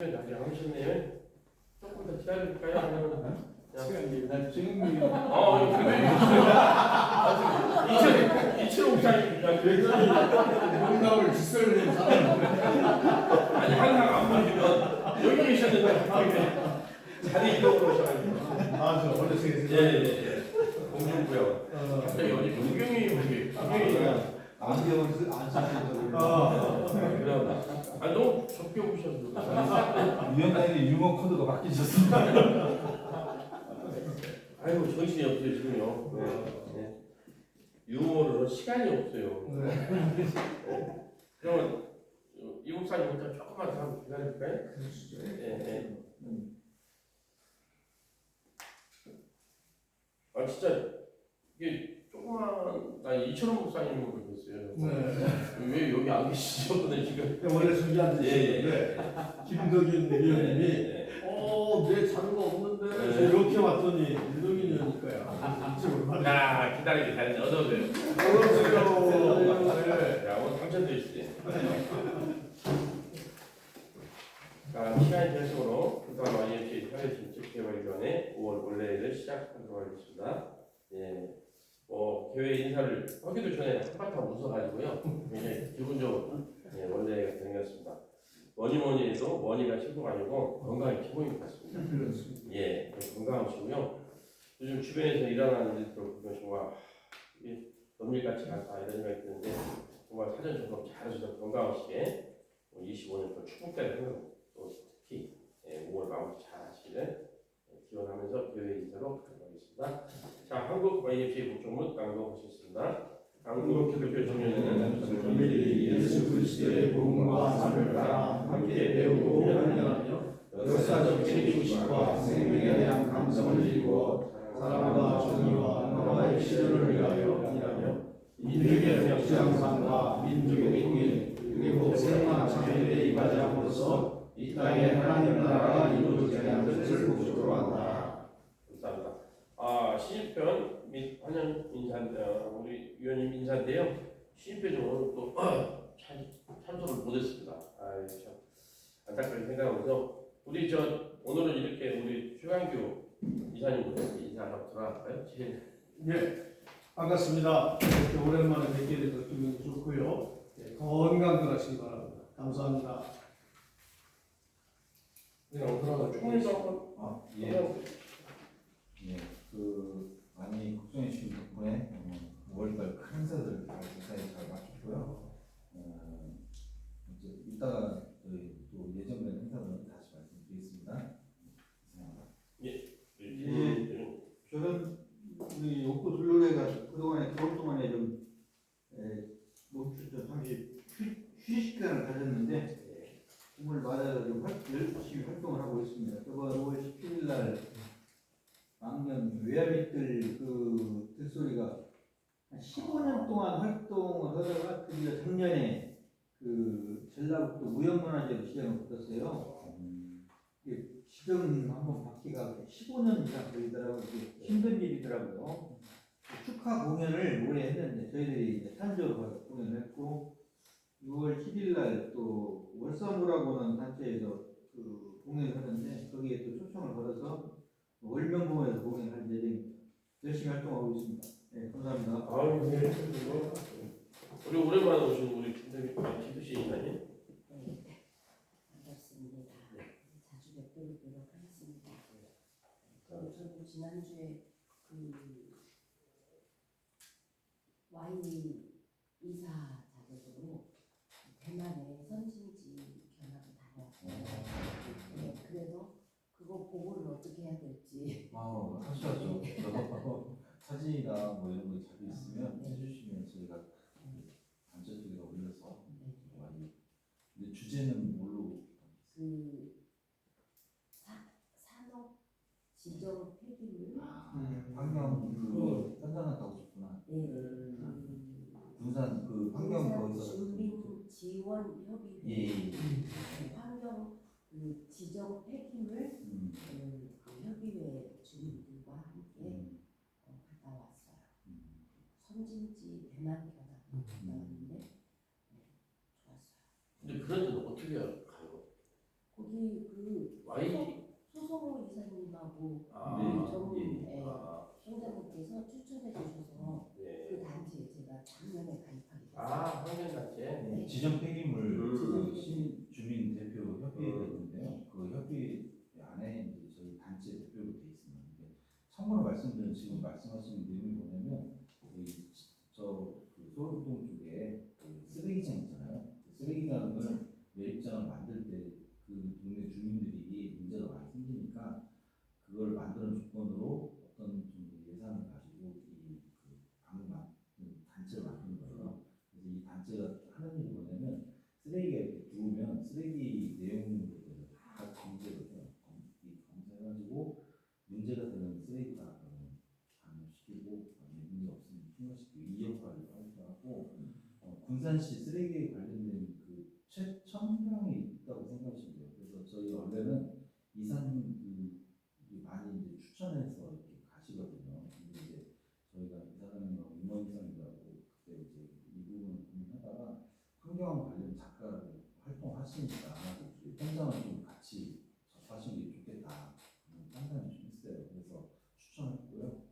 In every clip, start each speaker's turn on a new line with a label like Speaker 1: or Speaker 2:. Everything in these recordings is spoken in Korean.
Speaker 1: 아직 안 오셨네요. 조금 더 기다려볼까요? 아니면
Speaker 2: 시간이 난 지금
Speaker 1: 이철호 목사님입니다.
Speaker 2: 농담을 직설을 내는 사람.
Speaker 1: 아니 항상 안 보시면 여기 계셨는데 자리 이동으로 오셔가지고.
Speaker 2: 저 원래 생각했어요.
Speaker 1: 예. 공중부요. 갑자기 어디 문경이 여기 문경이.
Speaker 2: 안경을 안 쓰는
Speaker 1: 그러나 아 너무 적게 오셔서.
Speaker 3: 위원장님 유머 코드가 바뀌셨습니다.
Speaker 1: 아이고 정신이 없어요 지금요. 네. 유머로 시간이 없어요. 그러면 이 목사님 혼자 조금만 더 기다릴까요? 네. 아 진짜 이게 조그만 나 이철원 목사님을 그랬어요. 왜 여기 안 계시죠? 지금
Speaker 2: 원래 준비한 데 있었는데 김덕인 위원님이
Speaker 1: 네.
Speaker 2: 내 자료가 없는데 이렇게 왔더니 김덕인 위원이니까요. 이쪽으로 말해.
Speaker 1: 자 기다리게 잘했네. 어서 오세요.
Speaker 2: 어서오세요.
Speaker 1: 자 오늘 당첨되시지. 자 시간이 될수록 그동안 IMC 사회 정책개발위원회 5월 원래를 시작하도록 하겠습니다. 예. 교회 인사를 하기도 전에 한바탕 웃어가지고요. 굉장히 기본적으로 원래가 생겼습니다. 뭐니 해도 머니가 최고가 아니고 건강이 최고인 것 같습니다. 예, 건강하시고요. 요즘 주변에서 일어나는 일들 보면 정말 이게 넘일같이 않다 이런 생각이 드는데 정말 사전 점검 잘하셔서 건강하시게 25년 또 축복되는 또 특히 5월 마무리 잘 하시기를 기원하면서 교회 인사로 가겠습니다. 자, 한국 YFC 목적문 낭독하셨습니다. 한국 기독교 청년회는
Speaker 2: 조미리 예수 그리스도의 복음과 삶을 따라 함께 배우고 훈련하며 역사적 책임의식과 생명에 대한 감성을 이루고 사랑과 정의와 평화의 실현을 위하여 일하며 인류의 역사상과 민족의 통일 그리고 생활 장애에 임하지 함으로써 이 땅에 하나님 나라가 이루어지게 하는 것을 목적으로 한다.
Speaker 1: 감사합니다. 신입편 및 환영 인사 우리 위원님 인사인데요. 신입편이 오늘 또 참석을 못했습니다. 참 안타깝게 생각하면서 우리 오늘은 이렇게 우리 최강규 이사님부터 인사 한번 들어갈까요?
Speaker 2: 반갑습니다. 이렇게 오랜만에 뵙게 돼서 기분이 좋고요. 건강들 하시기 바랍니다. 감사합니다.
Speaker 1: 그럼 조금만 한번
Speaker 3: 많이 걱정해 주신 덕분에 5월달 큰 행사들 무사히 잘 마쳤고요. 이제 이따가 저희 또 예정된 행사들은 다시 말씀드리겠습니다. 이상입니다.
Speaker 4: 저는 우리 욕구 둘러내가 그동안에 겨울 동안에 잠시 휴식 기간을 가졌는데 정말 맞아가지고 열심히 활동을 하고 있습니다. 저번 5월 17일 날 왕년 외아비들 그 듣소리가 한 15년 동안 활동을 하다가 드디어 작년에 그 전라북도 무형문화재로 시행을 붙었어요. 지금 한번 받기가 15년 이상 걸리더라고요. 힘든 일이더라고요. 축하 공연을 올해 했는데 저희들이 이제 탄저로 공연을 했고 6월 7일 날 또 월사무라고는 단체에서 그 공연을 하는데 거기에 또 초청을 받아서 월명공원에서 공연할 예정입니다. 열심히 활동하고 있습니다. 네, 감사합니다.
Speaker 1: 우리 오랜만에 오신 우리 김두시 이사님.
Speaker 5: 반갑습니다. 자주 뵙도록 노력하겠습니다. 저도 지난주에 그 와인 이사 자격으로 대만의 선진지 견학을 다녀왔어요. 네, 그래서 그거 보고를 어떻게 해야 될지.
Speaker 3: 하셔야죠. 저도 사진이나 뭐 이런 거 자료 있으면 해주시면 저희가 단체쪽에 올려서 많이. 근데 주제는 뭘로?
Speaker 5: 그 산업 지정 폐기물.
Speaker 3: 환경 그거 현장을 가고 싶구나. 군산 그 환경 거기서
Speaker 5: 주민 지원 협의회. 환경 그 지정 폐기물 그 협의회 주민들과 함께 갔다 왔어요. 선진지 대만 견학 갔다 왔는데 좋았어요.
Speaker 1: 근데 그런 데는 어떻게 가요?
Speaker 5: 거기 그
Speaker 1: Y
Speaker 5: 소성호 이사님하고
Speaker 1: 아,
Speaker 5: 정
Speaker 3: 예.
Speaker 5: 총장님께서 추천해 주셔서
Speaker 1: 예.
Speaker 5: 그 단체에 제가 작년에 가입하게 됐어요.
Speaker 1: 아, 환경단체.
Speaker 5: 네.
Speaker 3: 지정 폐기물
Speaker 1: 음.
Speaker 3: 시민주민 대표 협의회가 있는데요. 그 협의 안에 이제 저희 단체 대표로 돼 있습니다. 근데 참고로 말씀드린 지금 말씀하시는 내용이 뭐냐면 저그 소로동 쪽에 그 쓰레기장 있잖아요. 그 쓰레기장을 매립장을 만들 때 그 동네 주민들이 문제가 많이 생기니까 그걸 만드는 조건으로 어떤 좀 예산을 가지고 이그 방금 만든 단체를 만든 거예요. 그래서 이 단체가 하는 일이 뭐냐면 쓰레기가 이렇게 들어오면 쓰레기 내용물들을 다 검색을 검사해가지고 문제가 되는 쓰레기다 그러면 방류시키고 문제 없으면 통과시키고 이 역할을 하고 군산시 쓰레기에 관련된 그 최첨병이 있다고 생각하시면 돼요. 그래서 저희 원래는 이사님 많이 이제 추천해서 이렇게 가시거든요. 근데 이제 저희가 이사장님하고 임원이사님하고 그때 이제 이 부분을 고민하다가 환경 관련 작가를 활동하시니까 현장을 좀 같이 접하시는 게 좋겠다 그런 판단을 좀 했어요. 그래서 추천했고요.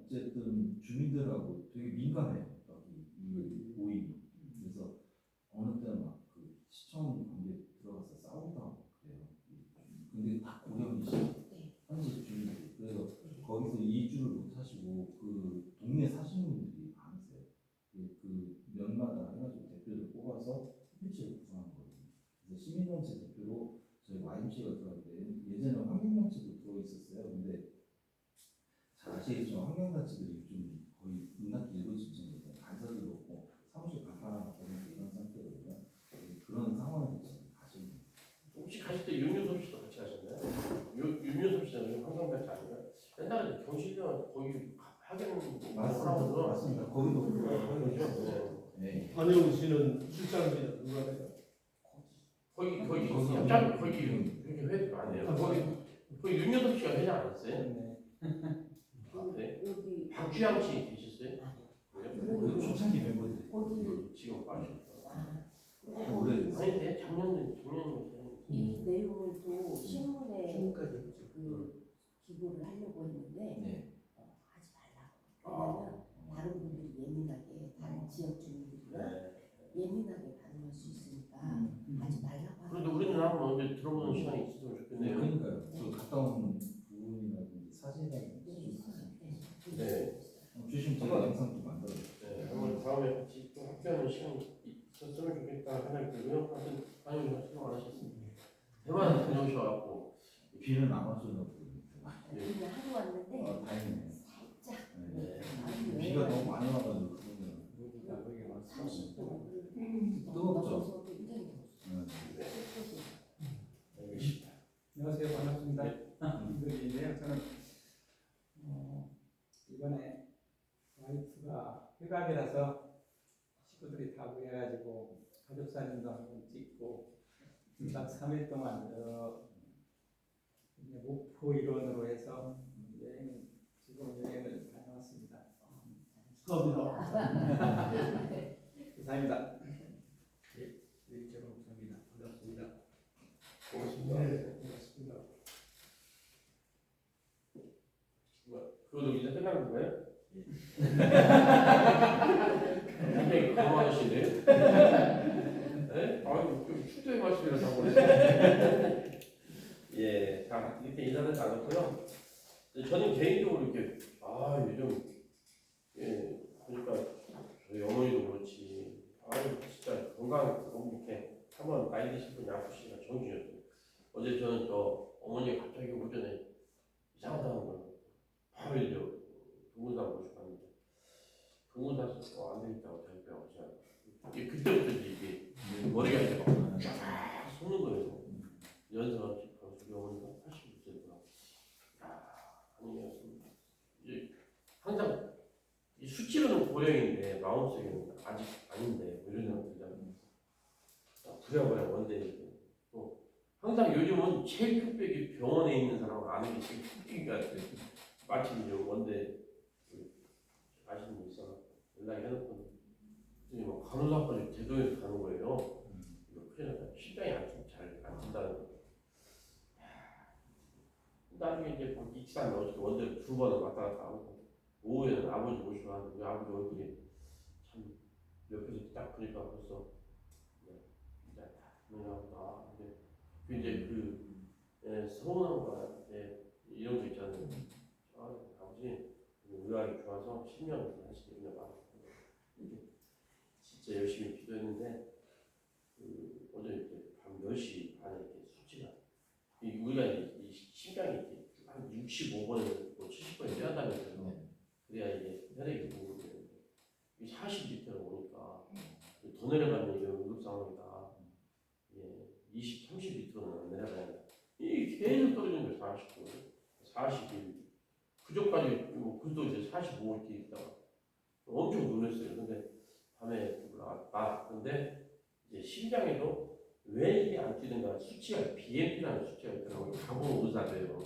Speaker 3: 어쨌든 주민들하고 되게 민감해요. 여기 이 모임이. 그래서 어느 때는 막 그 시청 관계 들어가서 싸우기도 하고 그래요. 근데 다 고령이시죠. 현지 주민들이. 그래서 거기서 이주를 못 하시고 그 동네 사시는 분들이 많으세요. 그 면마다 해가지고 대표를 뽑아서 협의체를 구성한 거거든요. 그래서 시민단체 대표로 저희 YMC가 들어갈 때 예전에 환경단체도 들어있었어요. 근데 잘 아시겠지만 환경단체들이 좀 거의 문학기 일부 직전이거든요. 간사들도 없고 사무실 간판하고 이런 상태거든요. 그런 상황에서 지금 가시는 거예요.
Speaker 1: 혹시 가실 때 윤유섭 씨도 같이 가셨나요? 윤유섭 씨는 환경단체 아닌가요? 옛날에 경실련 거기 하겠는
Speaker 3: 맞습니다. 거기도
Speaker 1: 그렇죠.
Speaker 3: 네.
Speaker 2: 한영 씨는 실장입니다. 누가 돼요?
Speaker 1: 거기
Speaker 3: 거기
Speaker 1: 협장 거기 회도 안 해요. 거기 윤여섭 씨가 회장 안 했어요?
Speaker 2: 네.
Speaker 1: 네.
Speaker 5: 여기
Speaker 1: 박주양 씨 계셨어요?
Speaker 3: 그 초창기 멤버들.
Speaker 5: 거기
Speaker 1: 지금 빠졌어.
Speaker 3: 올해
Speaker 1: 아닌데 작년에
Speaker 5: 이 내용을 또 신문에
Speaker 2: 신문까지.
Speaker 5: 그 기고를 하려고 했는데
Speaker 3: 네.
Speaker 5: 하지 말라고. 왜냐면 다른 분들이 예민하게 다른 지역 주민들이나 예민하게 반응할 수 있으니까 하지 말라고 하는.
Speaker 1: 그래도 우리는 한번 언제 들어보는 시간이 있었으면 좋겠네요.
Speaker 3: 그러니까요. 그 갔다 온 부분이라든지 사진이라든지 좀
Speaker 1: 네.
Speaker 3: 주시면 제가 영상도 만들어요.
Speaker 1: 네, 한번 다음에 같이 또 함께하는 시간이 있었으면 좋겠다 생각이 들고요. 하여튼 다녀오셔서 수고 많으셨습니다. 대만 다녀오셔갖고
Speaker 3: 비는 안 와줘서
Speaker 5: 그냥 하루 왔는데
Speaker 3: 다행이네요.
Speaker 5: 살짝
Speaker 3: 네.
Speaker 5: 마음이
Speaker 3: 비가 너무 많이 와가지고 그러면
Speaker 5: 30도
Speaker 3: 뜨겁죠.
Speaker 5: 굉장히 더웠어요.
Speaker 1: 알겠습니다.
Speaker 2: 안녕하세요. 반갑습니다.
Speaker 1: 네.
Speaker 2: 김덕인인데요. 저는 이번에 와이프가 휴가비라서 식구들이 다 모여가지고 가족 사진도 한번 찍고 2박 3일 동안 목포 일원으로 해서 즐거운 여행을 다녀왔습니다. 축하합니다. 이상입니다.
Speaker 6: 일제로 목사입니다. 반갑습니다.
Speaker 1: 고맙습니다.
Speaker 2: 반갑습니다.
Speaker 1: 그것도 이제 끝나는 거예요? 굉장히 고마우시네요. 네? 아유, 좀 추도의 말씀이라서 하고 그랬어요. 예, 자, 이렇게 인사는 나눴고요. 저는 개인적으로 이렇게, 요즘, 예, 보니까 저희 어머니도 그렇지, 진짜 건강 너무 이렇게 한번 나이 드신 분이 아프시니까 정신이었어요. 어제 저는 어머니가 갑자기 오전에 이상하다는 거예요. 바로 이제 동문사 모시고 갔는데 동문사에서 안 되겠다고 저희가 어제 그때부터 이게 머리가 이제 막 솟는 거예요. 연세가 우리 어머니가 80세더라고. 아니면 이제 항상 이 수치로는 고령인데 마음속에는 아직 아닌데 뭐 이런 생각 들잖아요. 부랴부랴 원대 또 항상 요즘은 제일 흑백이 병원에 있는 사람을 아는 게 제일 흑백인 것 같아요. 마침 이제 원대 아시는 분 있어 연락이 해놓고 간호사까지 대도에서 가는 거예요. 이거 큰일 났다. 심장이 잘 안 뛴다는 거. 나중에 이제 막 익산 어저께 원래 2번을 왔다 갔다 하고 오후에는 아버지 모시고 하는데 우리 아버지 얼굴이 참 옆에서 딱 보니까 벌써 이제 다 그런가 근데 그 이제 서운한 거야. 이런 거 있잖아요. 아버지 의학이 좋아서 10년을 하시게 그냥 막 진짜 열심히 기도했는데 어제 이제 밤 10시 반에 이렇게 수치가 우리가 이 심장이 이렇게 한 65번에 뭐 70번에 뛰어다니면서 그래야 이게 혈액이 보고 되는데 40리터로 오니까 더 내려가면 이게 응급 상황이다. 20, 30리터는 안 내려가야 이 계속 떨어지는 거예요. 40도, 41. 그저까지 뭐 그도 이제 45 이렇게 있다가 엄청 놀랐어요. 근데 밤에 올라왔다. 근데 이제 심장에도 왜 이게 안 뛰는가 수치가 BMP라는 수치가 있더라고요. 가본 의사들요.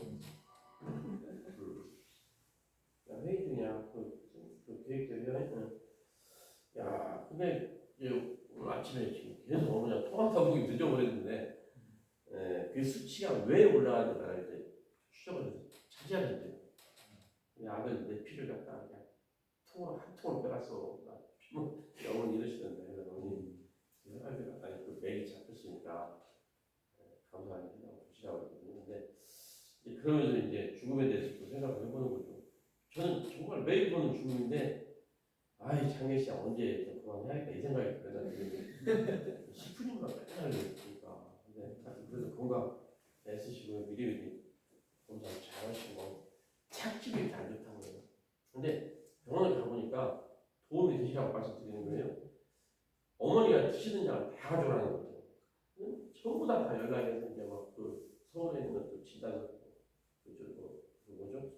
Speaker 1: 회의 중이야. 그 계획대로 해야 야, 근데 이제 오늘 아침에 지금 계속 어머니가 통화하다 보기 늦어버렸는데 그 수치가 왜 올라가는가 이제 추적을 해서 찾아야 된대요. 아들 내 피를 갖다 그냥 통으로 한 통을 빼갔어. 어머니 이러시던데 어머니 혈압이 갖다 그 맥이 잡혔으니까 감사하게 한다고 보시라고 했거든요. 근데 그러면서 이제 죽음에 대해서 또 생각을 해보는 거죠. 저는 정말 매일 보는 죽음인데 아이 장례식 언제 좀 그만해야겠다 이 생각이 들어가지고 10분이면 맨날 그러니까 근데 하여튼 그래도 건강 애쓰시고 미리미리 검사 잘 하시고 착즙이 잘 좋다는 거예요. 근데 병원에 가보니까 도움이 되시라고 말씀드리는 거예요. 어머니가 드시는 약을 다 가져가는 거죠. 전부 다 연락해서 이제 막 그 서울에 있는 것도 진단서 그 뭐죠?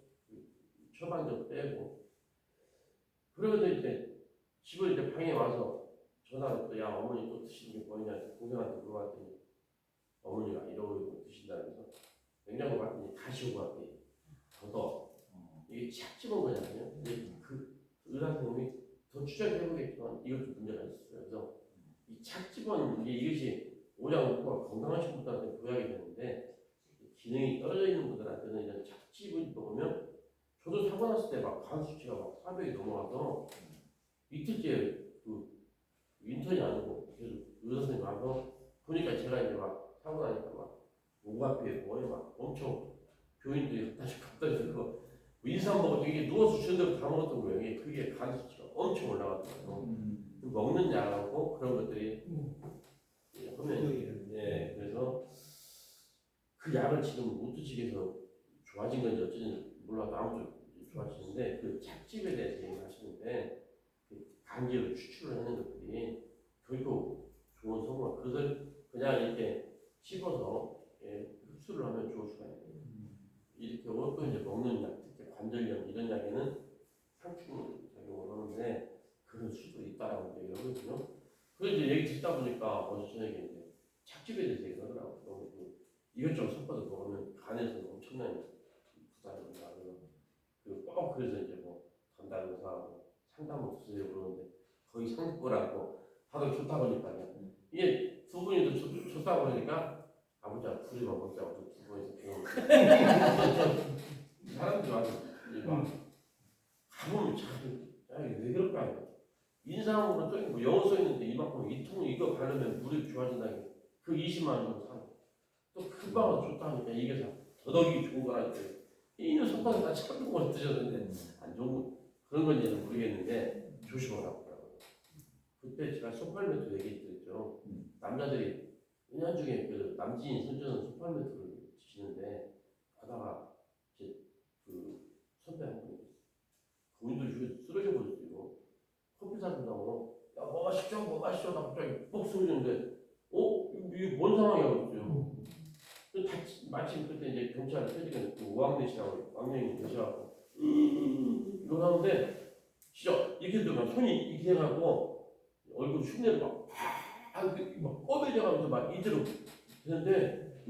Speaker 1: 처방전 빼고 그러면서 이제 집을 이제 방에 와서 전화를 또 야 어머니 또 드시는 게 뭐냐 동생한테 물어봤더니 어머니가 이러고 드신다면서 냉장고 봤더니 다시 오고 왔대. 더더 이게 착 집은 거잖아요. 근데 그 의사 선생님이 더 추적해보겠지만 이것도 문제가 있어요. 그래서 이 착 집은 이것이 오장육부가 건강하신 분들한테 보약이 되는데 기능이 떨어져 있는 분들한테는 이런 착집을 먹으면 저도 사고 났을 때 막 간 수치가 막 400이 넘어가서 이틀째 그 인턴이 아니고 계속 의사 선생님 와서 보니까 제가 이제 막 사고 나니까 막 목 앞에 뭐에 막 엄청 교인들이 갖다 주고 인삼 먹어도 이게 누워서 주는 대로 다 먹었던 거예요. 이게 그게 간 수치가 엄청 올라갔더라고요. 먹는 약하고 그런 것들이 하면 그래서 그 약을 지금 못 드시게 해서 좋아진 건지 어쩐지 몰라도 아무튼 좋아지는데 그 착집에 대해서 얘기하시는데 그 간기를 추출을 하는 것들이 결국 좋은 성분 그것을 그냥 이렇게 씹어서 흡수를 하면 좋을 수가 있어요. 이렇게 또 이제 먹는 약, 특히 관절염 이런 약에는 상충 작용을 하는데 그런 수도 있다라고 얘기를 하거든요. 그래서 이제 얘기 듣다 보니까 어제 저녁에 이제 착집에 대해서 얘기를 하더라고요. 이것저것 섞어서 먹으면 간에서는 엄청난 부담이 온다. 꼭 그래서 이제 뭐 간단의사하고 상담을 주세요 그러는데 거의 상담을 하고 좋다 보니까 이게 두 분이도 좋다 보니까 아버지가 둘이만 먹자고 두 분이서 배우는 사람들이 와서 막 가보면 왜 그럴까 인상으로 저기 뭐 영어 써 있는데 이만큼 이 통 이거 바르면 물이 좋아진다는 게 그 20만 원 사고 또 금방 좋다 하니까 이게 더더욱이 좋은 거라니까 이는 손바닥 다 참는 걸 드셨는데 안 좋은 그런 건지는 모르겠는데 조심하라고 하더라고요. 그때 제가 소팔메토 얘기했죠. 남자들이 은연 중에 그 남진이 손주는 소팔메토를 드시는데 가다가 제 그 선배 한 분이 그분도 주위에 쓰러져 버렸어요. 커피 사준다고 야뭐 마시죠 뭐 마시죠 나 갑자기 뻑 쓰러지는데 이게 뭔 상황이야 그랬어요. 마침 그때 이제 경찰 퇴직은 그 우왕내시라고 왕년이 계셔갖고 이걸 하는데 진짜 이렇게 들면 손이 이렇게 해갖고 얼굴 흉내를 막 꺼매져가면서 막 이대로 되는데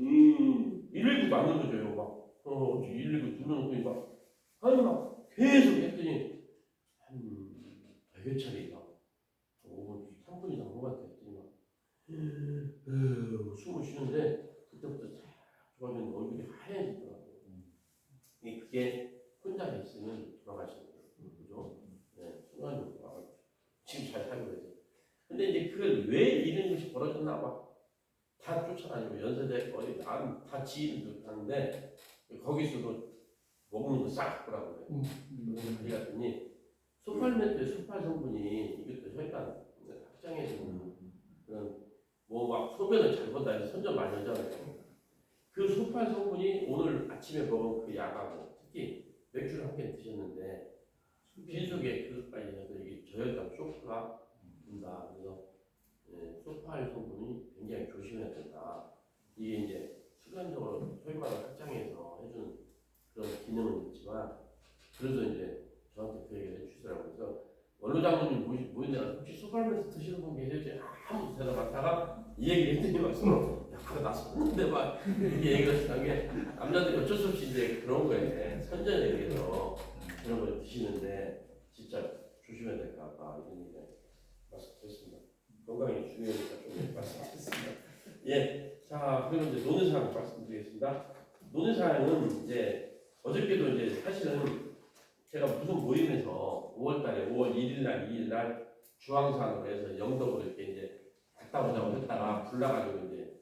Speaker 1: 119 맞는 거죠. 막 119 눌러놓고 막 계속 했더니 한 100여 차례 막 3분 이상 한것 같아 했더니 막 숨을 쉬는데 그때부터 좋아지는 얼굴이 하얘지더라고요. 그게 혼자 있으면 돌아가시는 거예요. 그죠? 네, 순간적으로 지금 잘 살고 계세요. 근데 이제 그걸 왜 이런 것이 벌어졌나 봐. 다 쫓아다니고 연세대 거의 다 지인들 하는데 거기서도 먹는 거 싹 보라고 그래요. 그래서 갔더니 소팔멘토의 소팔 성분이 이것도 혈관 확장해 주는 그런 뭐 막 소변을 잘 본다 해서 선전 많이 하잖아요. 그 소팔 성분이 오늘 아침에 먹은 그 약하고 특히 맥주를 한 캔 드셨는데 빈속에 그것까지 해서 이게 저혈당 쇼크가 온다. 그래서 소팔 성분이 굉장히 조심해야 된다. 이게 이제 순간적으로 혈관을 확장해서 해주는 그런 기능은 있지만 그래도 이제 저한테 그 얘기를 해주시더라고요. 그래서 원로장님이 모이느라 혹시 소팔면서 드시는 분 계실지 아무도 대답 안 하다가 이 얘기를 했더니 막 서로 야 그거 나 썼는데 막 이렇게 얘기를 하시는 게 남자들이 어쩔 수 없이 이제 그런 거에 선전에 의해서 그런 걸 드시는데 진짜 조심해야 될 것 같다 이런 얘기 말씀드렸습니다. 건강이 중요하니까 좀 말씀드렸습니다. 예, 자 그리고 이제 노는 사항 말씀드리겠습니다. 노는 사항은 이제 어저께도 이제 사실은 제가 무슨 모임에서 5월달에 5월 1일날 2일날 중앙산으로 해서 영덕으로 이렇게 이제 갔다 오자고 했다가 불나가지고 이제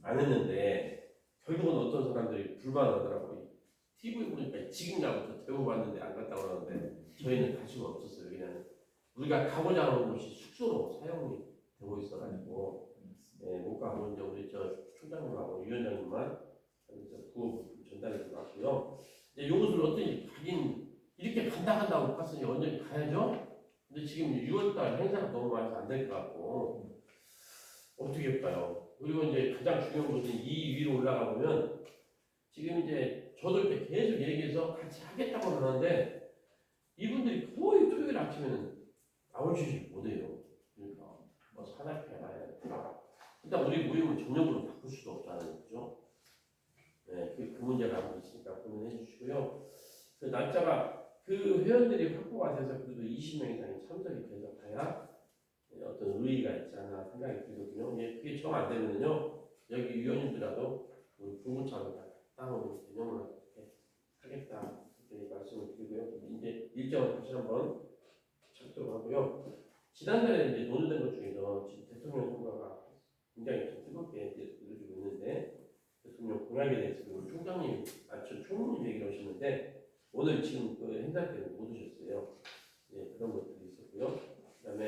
Speaker 1: 안 했는데 결국은 어떤 사람들이 불만하더라고요. TV 보니까 지금 나부터 대구 왔는데 안 갔다 오라는데 저희는 갈 수가 없었어요. 그냥 우리가 가고자 하는 곳이 숙소로 사용이 되고 있어가지고 못 가고 이제 우리 저 총장님하고 위원장님만 구호 전달해 주고요. 이제 요것을 어떻게 가긴 이렇게 간다고 못 갔으니 언제 가야죠? 근데 지금 6월달 행사가 너무 많아서 안 될 것 같고 어떻게 할까요? 그리고 이제 가장 중요한 것은 이 위로 올라가 보면 지금 이제 저도 이렇게 계속 얘기해서 같이 하겠다고 하는데 이분들이 거의 토요일 아침에는 나오시지 못해요. 그러니까 뭐 산악회나 일단 우리 모임을 전력으로 바꿀 수도 없잖아요, 그죠? 네, 그 문제가 한번 있으니까 고민해 주시고요. 그 날짜가 그 회원들이 확보가 돼서 그래도 20명 이상이 참석이 돼서 가야 어떤 의의가 있지 않나 생각이 들거든요. 예, 그게 정 안 되면요 여기 위원님들라도 우리 부부차로 따로 개념을 어떻게 하겠다 이렇게 말씀을 드리고요. 이제 일정을 다시 한번 찾도록 하고요. 지난달에 이제 논의된 것 중에서 지금 대통령 선거가 굉장히 좀 뜨겁게 이루어지고 있는데 대통령 공약에 대해서 우리 총장님, 저 총무님 얘기를 하셨는데 오늘 지금 그 행사 때는 못 오셨어요. 예, 그런 것들이 있었고요. 그다음에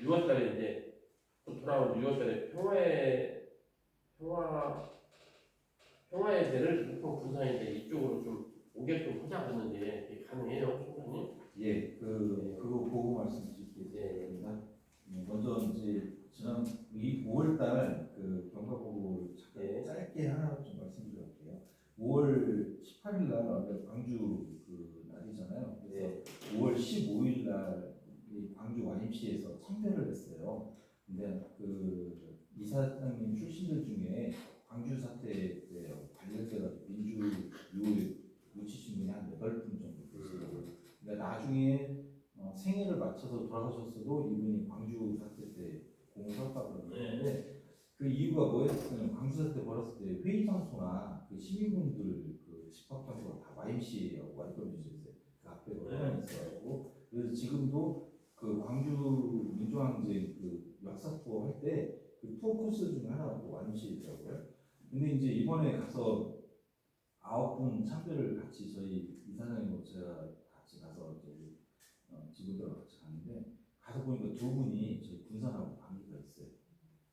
Speaker 1: 6월달에 이제 또 돌아온 6월달에 평화의 대를 북한 군사인데 이쪽으로 좀 오게끔 하자고 했는데 이게 가능해요, 총장님?
Speaker 3: 예, 그거 보고 말씀드리겠습니다. 먼저 이제 지난 5월달 그 경과보고 잠깐 짧게 하나 좀 말씀드릴게요. 5월 18일 날 원래 광주 그 날이잖아요. 그래서 5월 15일 날 광주 YMCA에서 참배를 했어요. 근데 그 이사장님 출신들 중에 광주 사태 때 관련돼가지고 민주 유호에 묻히신 분이 한 8분 정도 계시고, 그러니까 나중에 생애를 맞춰서 돌아가셨어도 이분이 광주 사태 때 공석박을 했는데 그 이유가 뭐였냐면 광주 사태 벌었을 때 회의 장소나 그 시민분들 그 집합 장소가 다 YMCA하고 완전유지했어요. 그 앞에 회관이 있어가지고 그래서 지금도 그 광주 민주항쟁 그 역사 투어 할 때 그 투어 코스 중에 하나가 또 YMCA더라고요. 근데 이제 이번에 가서 9분 참배를 같이 저희 이사장님하고 제가 같이 가서 저기 지구들하고 같이 갔는데 가서 보니까 두 분이 저희 군산하고 관계가 있어요.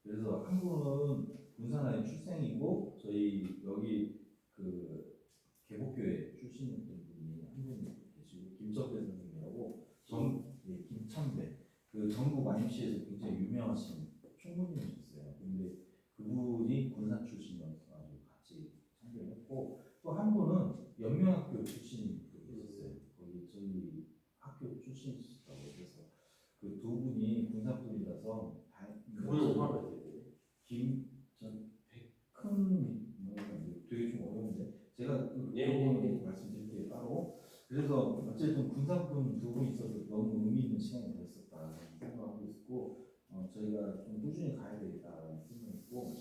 Speaker 3: 그래서 한 분은 군산하에 출생이고 저희 여기 그 개복교회 출신인 분이 한 분이 계시고 김천배 선생님이라고 김천배 그 전국 YMCA에서 굉장히 유명하신 총무님이셨어요. 근데 그분이 군산 출신이어서 같이 참배를 했고 또 한 분은 연명학교 출신이 계셨어요. 거기 저희 학교 출신이시더라고요. 그래서 그 두 분이 군산 분이라서
Speaker 1: 그분은 포함해야
Speaker 3: 김전 백큰 뭐 되게 좀 어려운데 제가 그런 말씀드릴게요 따로. 그래서 어쨌든 군산분 두 분 있어서 너무 의미 있는 시간이 됐었다 생각하고 있고 저희가 좀 꾸준히 가야 되겠다는 생각했고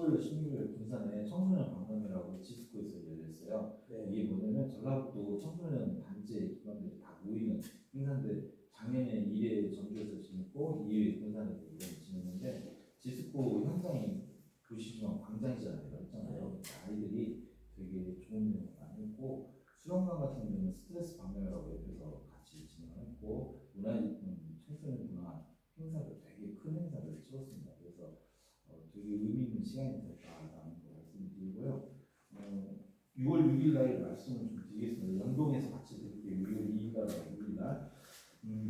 Speaker 3: 15일, 16일 군산에 청소년 박람회라고 지스코에서 열렸어요.
Speaker 6: 네.
Speaker 3: 이게 뭐냐면 전라북도 청소년 단체 기관들이 다 모이는 행사인데 작년에 1회 전주에서 지냈고 2회 군산에서 이번에 지냈는데 지스코 현장이 도시중앙 광장이잖아요. 했잖아요. 아이들이 되게 좋은 내용 많이 했고 수련관 같은 경우는 스트레스 방면이라고 옆에서 같이 진행했고 청소년 문화 행사를 되게 큰 행사를 치렀습니다. 그래서 되게 의미 있는 시간이 됐다라는 거 말씀드리고요. 6월 6일 날 말씀을 좀 드리겠습니다. 연동해서 같이 드릴게요. 6월 2일 날, 6일 날.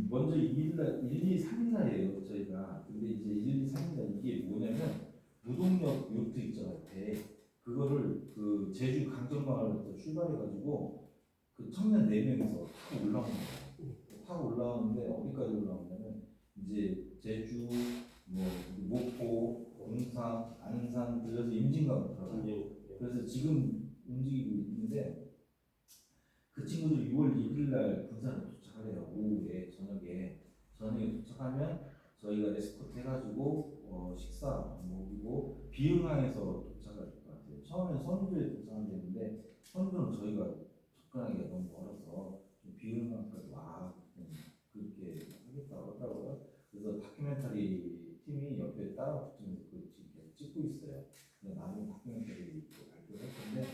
Speaker 3: 먼저 2일 날, 1, 2, 3일 날이에요. 저희가. 근데 이제 1, 2, 3일 날 이게 뭐냐면 무동력 요트 있잖아요. 배. 그거를 그 제주 강정마을부터 출발해가지고 그 청년 4명이서 타고 올라오는 거예요. 타고 올라오는데 어디까지 올라오냐면 이제 제주, 뭐 목포, 용산, 안산 들려서 임진강으로 들어가요. 그래서 지금 움직이고 있는데 그 친구들 6월 1일 날 군산에 도착을 해요. 오후에 저녁에 도착하면 저희가 에스코트 해가지고 식사 먹이고 비흥항에서 도착할 것 같아요. 처음엔 선주에 도착하면 되는데 선주는 저희가 접근하기가 너무 멀어서 비흥항까지 와 그렇게 하겠다고 하더라고요. 그래서 다큐멘터리 팀이 옆에 따라 붙으면서 그 지금 계속 찍고 있어요. 나중에 다큐멘터리 발표를 할 건데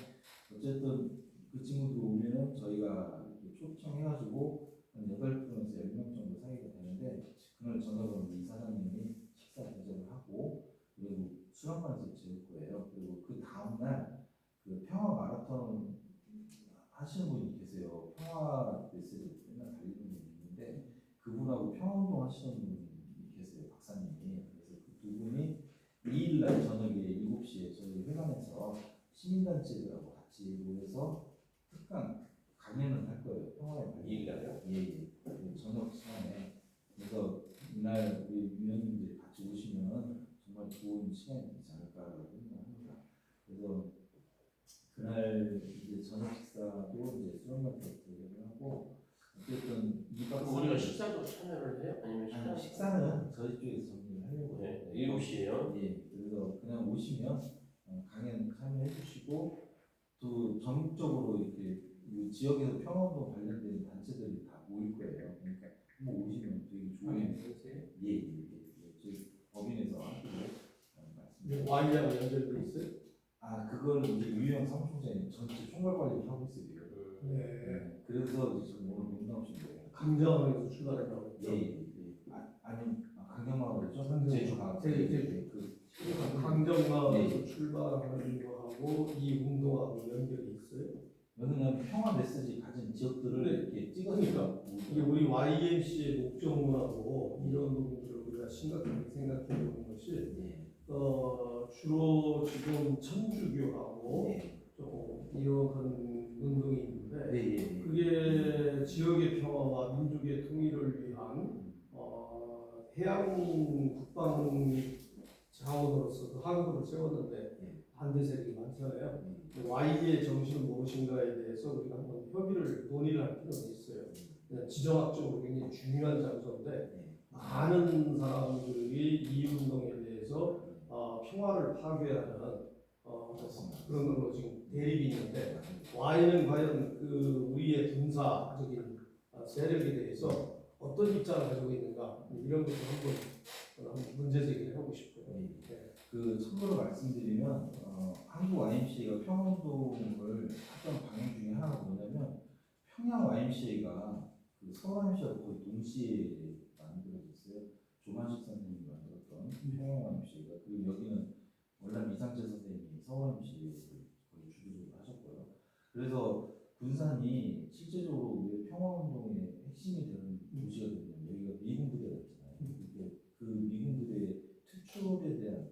Speaker 3: 어쨌든 그 친구들 오면은 저희가 초청해가지고 한 8분에서 10명 정도 사이가 되는데 그날 저녁은 우리 이사장님이 식사 대접을 하고 그리고 수련관에서 지을 거예요. 그리고 그 다음날 그 평화 마라톤 하시는 분이 계세요. 평화 메시지 맨날 달리는 분이 있는데 그분하고 평화운동 하시는 분이 계세요. 박사님이. 그래서 그 두 분이 2일날 저녁에 7시에 저희 회관에서 시민단체들하고 같이 모여서 특강 강연을 할 거예요. 평화의 발.
Speaker 1: 2일날요?
Speaker 3: 예. 그 저녁 시간에. 그래서 이날 우리 위원님들이 같이 오시면 정말 좋은 시간이 되지 않을까라고 생각합니다. 그래서 그날 이제 저녁 식사도 이제 수련관 때 대접을 하고 어쨌든
Speaker 1: 우리가 식사도 참여를 해요? 아니면
Speaker 3: 식사는 저희 쪽에서 정리를 하려고 해요.
Speaker 1: 네, 7시에요?
Speaker 3: 예. 그래서 그냥 오시면 강연 참여해 주시고 또 전국적으로 이렇게 이 지역에서 평화운동 관련된 단체들이 다 모일 거예요. 그러니까 한번 오시면 되게 좋은 저희 법인에서 하기로 말씀드립니다.
Speaker 6: 와이하고 연결돼 있어요?
Speaker 3: 그걸 이제 유영 사무총장이 전체 총괄 관리를 하고 있어요.
Speaker 6: 네.
Speaker 3: 그래서 지금 오늘 못 나오신 거예요.
Speaker 6: 강정에서 출발했다고 했죠?
Speaker 3: 아니 강경마을이죠.
Speaker 6: 강경.
Speaker 3: 제주가
Speaker 6: 제주. 강정마을에서 출발하는 거하고 이 운동하고 연결이 있어요?
Speaker 3: 왜냐면 평화 메시지 가진 지역들을
Speaker 6: 네.
Speaker 3: 이렇게 찍어서
Speaker 6: 이게 우리 YMC의 목적문하고 이런 부분들을 우리가 심각하게 생각해 보는 것이 주로 지금 천주교하고 좀 이런 운동이 있는데 그게 지역의 평화와 민족의 통일을 위한 해양 국방 자원으로서 그 항구를 세웠는데 반대 세력이 많잖아요. Y의 정신은 무엇인가에 대해서 우리가 한번 논의를 할 필요가 있어요. 지정학적으로 굉장히 중요한 장소인데 많은 사람들이 이 운동에 대해서 평화를 파괴하는 그런 걸로 지금 대립이 있는데 Y는 과연 그 우리의 군사적인 세력에 대해서 어떤 입장을 가지고 있는가 이런 것도 한번 문제 제기를 하고 싶고요.
Speaker 3: 그 참고로 말씀드리면 한국 YMCA가 평화운동을 했던 방향 중에 하나가 뭐냐면 평양 YMCA가 그 서울 YMCA가 거의 동시에 만들어졌어요. 조만식 선생님이 만들었던 평양 YMCA가 그리고 여기는 월남 이상재 선생님이 서울 YMCA를 거의 주도적으로 하셨고요. 그래서 군산이 실제적으로 왜 평화운동의 핵심이 되는 도시가 되면 여기가 미군 부대가 있잖아요. 그 미군 부대의 퇴출에 대한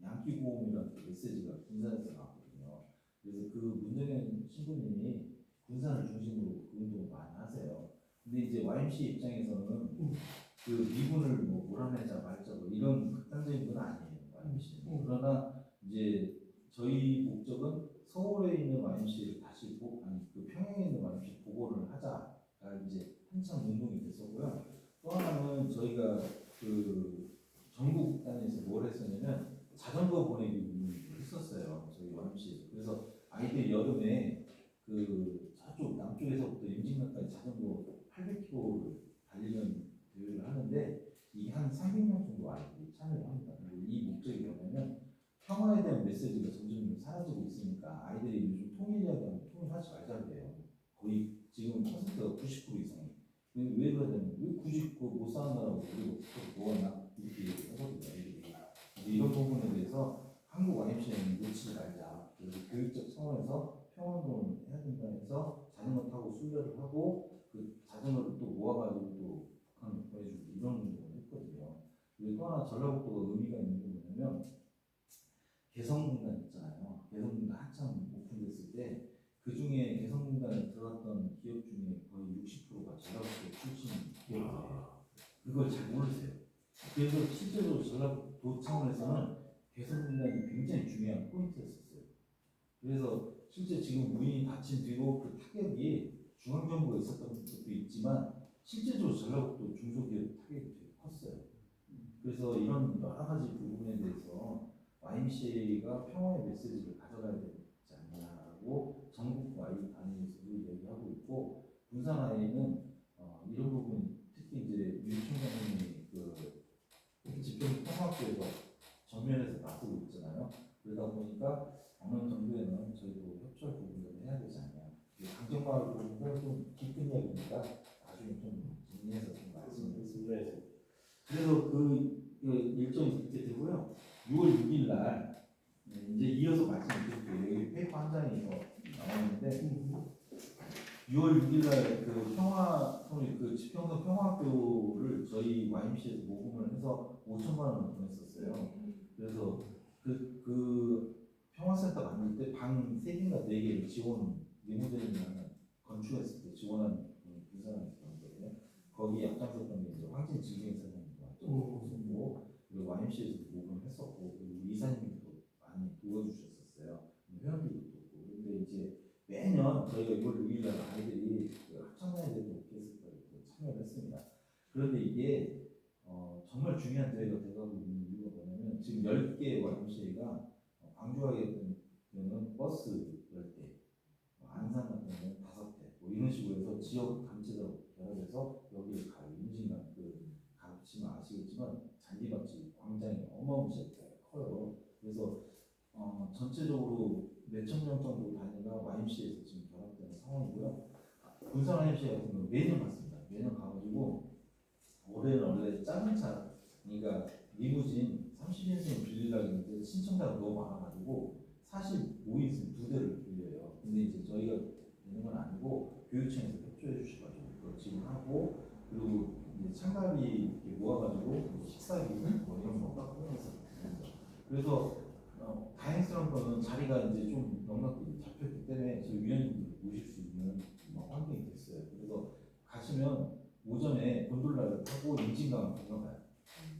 Speaker 3: 양키고음이라는 메시지가 군산에서 나왔거든요. 그래서 그 문정현 신부님이 군산을 중심으로 그 운동을 많이 하세요. 근데 이제 YMCA 입장에서는 그 미군을 뭐 몰아내자 말자 뭐 이런 극단적인 건 아니에요. YMCA. 그러나 이제 저희 목적은 서울에 있는 YMCA를 다시 그 평양에 있는 YMCA 복원을 하자가 이제 한참 운동이 됐었고요. 또 하나는 저희가 그 전국 단위에서 뭘 했었냐면 자전거 보내기 운동을 YMC에서. 그래서 아이들 여름에 그 저쪽 남쪽에서부터 임진강까지 자전거 800km를 달리는 대회를 하는데 이게 한 300명 정도 아이들이 참여를 합니다. 근데 이 목적이 뭐냐면 평화에 대한 메시지가 점점 사라지고 있으니까 아이들이 요즘 통일이라고 통일하지 말자고 해요. 거의 지금 퍼센트가 90% 이상이. 왜 그러냐면 왜 굳이 그못 싸운다라고 그리고 뭐하나 이렇게 하거든요. 애들이. 이런 부분에 대해서 한국 YMCA는 놓치지 말자. 그래서 교육적 차원에서 평화운동을 해야 된다 해서 자전거 타고 순례를 하고 그 자전거를 또 모아가지고 또 북한을 보내주고 이런 운동을 했거든요. 그리고 또 하나 전라북도가 의미가 있는 게 뭐냐면 개성공단 있잖아요. 개성공단 한참 오픈됐을 때 그 중에 개성공단에 들어갔던 기업 중에 거의 60%가 전라북도 출신 기업이에요. 그걸 잘 모르세요. 그래서 실제로 전라북도 차원에서는 개성공단이 굉장히 중요한 포인트였었어요. 그래서 실제 지금 문이 닫힌 뒤로 그 타격이 중앙정부가 있었던 것도 있지만 실제적으로 전라북도 중소기업 타격이 되게 컸어요. 그래서 이런 여러 가지 부분에 대해서 YMCA가 평화의 메시지를 가져가야 되지 않냐고 전국 안에서도 얘기하고 있고 군산 아이는 이런 부분 특히 이제 윤 총장님이 그 집중 평화학교에서 정면에서 나서고 있잖아요. 그러다 보니까 어느 정도에는 저희도 협조할 부분을 해야 되지 않냐. 강정마을 부분은 좀 깊은 이야기니까 나중에 좀 정리해서 좀 말씀드리겠습니다. 그래서 그 일정이 이렇게 되고요. 6월 6일 날 이제 이어서 말씀드릴게요. 여기 페이퍼 한 장이 나오는데 6월 6일 날그 평화 그 지평선 평화학교를 저희 YMC에서 모금을 해서 5천만 원을 보냈었어요. 그래서 그 평화센터 만들 때 방 3개인가 4개를 지원 리모델링을 건축했을 때 지원한 분산이 있었던 거예요. 거기 앞장섰던 게 이제 황진 지휘사님과 또 그리고 YMC에서도 모금을 했었고 그리고 이사님도 많이 도와주셨었어요. 회원들도 있고 근데 이제 매년 저희가 6월 6일 날 아이들이 그 합창단에 대해서 참여를 했습니다. 그런데 이게 정말 중요한 대회가 돼가고 있는 이유가 뭐냐면 지금 10개 YMCA가 광주와 경우는 버스 10대, 안산 같은 경우는 5대, 뭐 이런 식으로 해서 지역 단체로 결합해서 여기에 가요. 임진강 가보시면 아시겠지만 잔디밭이 광장이 어마무시하게 커요. 그래서 전체적으로 몇천 명 정도 단위가 YMCA에서 지금 결합되는 상황이고요. 군산 YMCA 같은 경우는 매년 갔습니다. 매년 가가지고 올해는 원래 작은 차, 그러니까 리무진 30인승 빌리려고 했는데 신청자가 너무 많아가지고 사실 5인승 2대를 빌려요. 근데 이제 저희가 되는 건 아니고 교육청에서 협조해 주셔가지고 그걸 지금 하고 그리고 이제 참가비 이렇게 모아가지고 식사비 뭐 이런 거 하면서 그래서 다행스러운 거는 자리가 이제 좀 넉넉히 잡혔기 때문에 저희 위원님들 모실 수 있는 환경이 됐어요. 그래서 가시면 오전에 곤돌라를 타고 임진강을 건너가요.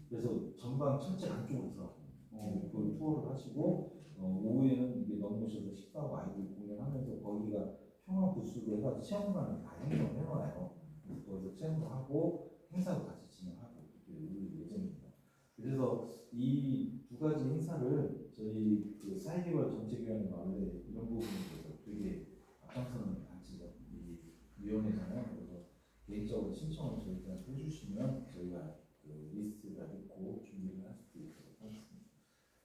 Speaker 3: 그래서 전방 철제 안쪽으로 들어가요. 그걸 투어를 하시고 오후에는 이게 넘으셔서 식사하고 아이들 공연하면서 거기가 평화 부스로 해가지고 체험관을 다 형성을 해놔요. 그래서 거기서 체험도 하고 행사도 같이 진행하고 이렇게 올 예정입니다. 그래서 이 두 가지 행사를 저희 그 사회개발 정책위원회 원래 이런 부분에 대해서 되게 앞장서는 단체가 이 위원회잖아요. 그래서 개인적으로 신청을 저희한테 해주시면 저희가 그 리스트가 있고 준비를 할 수 있도록 하겠습니다.